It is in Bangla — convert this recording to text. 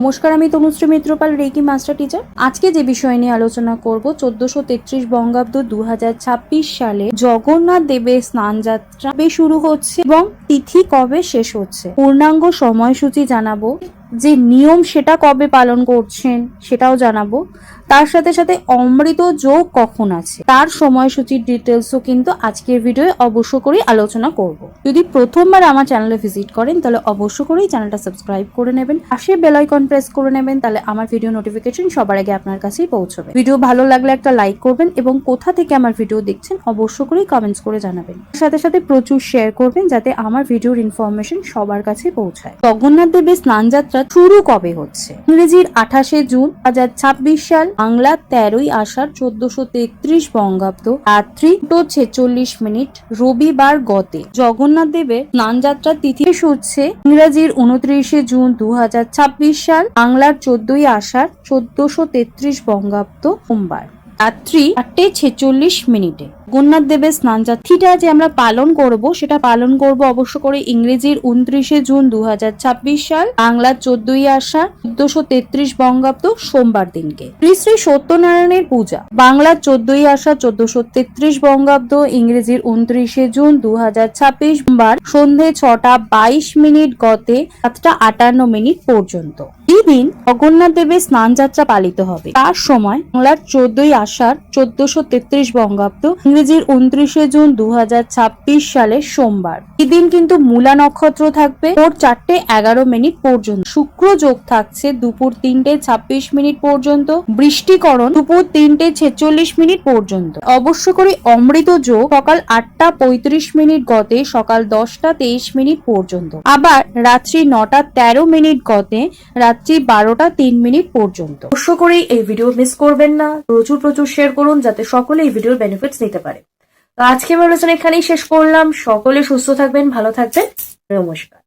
নমস্কার, আমি Tanushree Mitrapal, reiki master teacher. আজকে যে বিষয় নিয়ে আলোচনা করব 1433 বঙ্গাব্দ 2026 সালে জগন্নাথ দেবের স্নান যাত্রা কবে শুরু হচ্ছে এবং তিথি কবে শেষ হচ্ছে। পূর্ণাঙ্গ সময়সূচি জানাবো, যে নিয়ম সেটা কবে পালন করছেন সেটাও জানাবো। তার সাথে সাথে অমৃত যোগ কখন আছে তার সময়সূচির ডিটেলসও কিন্তু আজকের ভিডিওয়ে অবশ্য করেই আলোচনা করব। যদি প্রথমবার আমার চ্যানেলে ভিজিট করেন তাহলে অবশ্য করেই চ্যানেলটা সাবস্ক্রাইব করে নেবেন, পাশে বেল আইকন প্রেস করে নেবেন, তাহলে আমার ভিডিও নোটিফিকেশন সবার আগে আপনার কাছেই পৌঁছবে। ভিডিও ভালো লাগলে একটা লাইক করবেন এবং কোথা থেকে আমার ভিডিও দেখছেন অবশ্য করেই কমেন্টস করে জানাবেন। সাথে সাথে প্রচুর শেয়ার করবেন যাতে আমার ভিডিওর ইনফরমেশন সবার কাছে পৌঁছায়। জগন্নাথ দেবের স্নান যাত্রা শুরু কবে হচ্ছে? ইংরেজির 28শে জুন 2026 সাল, বাংলা 13ই আষাঢ় 1433 বঙ্গাব্দ, রাত্রি 2:46 রবিবার গতে জগন্নাথ দেবের স্নান যাত্রার তিথি হচ্ছে ইংরেজির 29শে জুন 2026 সাল, বাংলার 14ই আষাঢ় 1433 বঙ্গাব্দ সোমবার, রাত্রি 8:46। জগন্নাথ দেবের স্নান যাত্রাটা যে আমরা পালন করব সেটা পালন করব অবশ্য করে ইংরেজির 29শে জুন 2026 সাল, বাংলার 14ই আষাঢ় 1433 বঙ্গাব্দ সোমবার দিনকে। শ্রী শ্রী সত্যনারায়ণের পূজা বাংলার 14ই আষাঢ় 1433 বঙ্গাব্দ, ইংরেজির 29শে জুন 2026 সোমবার সন্ধে 6:22 গতে 7:58 পর্যন্ত। এই দিন জগন্নাথ দেবের স্নান যাত্রা পালিত হবে। তার সময় বাংলার 14ই আষাঢ় 1433 বঙ্গাব্দ, ইংরেজির 29শে জুন 2026 সালে সোমবার। এই দিন কিন্তু মূলা নক্ষত্র থাকবে ভোর 4:11 পর্যন্ত, শুক্র যোগ থাকছে দুপুর 3:26 পর্যন্ত, বৃষ্টিকরণ দুপুর 3:46 পর্যন্ত। অবশ্য করে অমৃত যোগ সকাল 8:35 গতে সকাল 10:23 পর্যন্ত, আবার রাত্রি 9:13 গতে রাত্রি 12:03 পর্যন্ত। অবশ্য করে এই ভিডিও মিস করবেন না, প্রচুর শেয়ার করুন যাতে সকলে এই ভিডিওর বেনিফিটস নিতে পারে। তো আজকে আমি আলোচনা এখানেই শেষ করলাম। সকলে সুস্থ থাকবেন, ভালো থাকবেন, নমস্কার।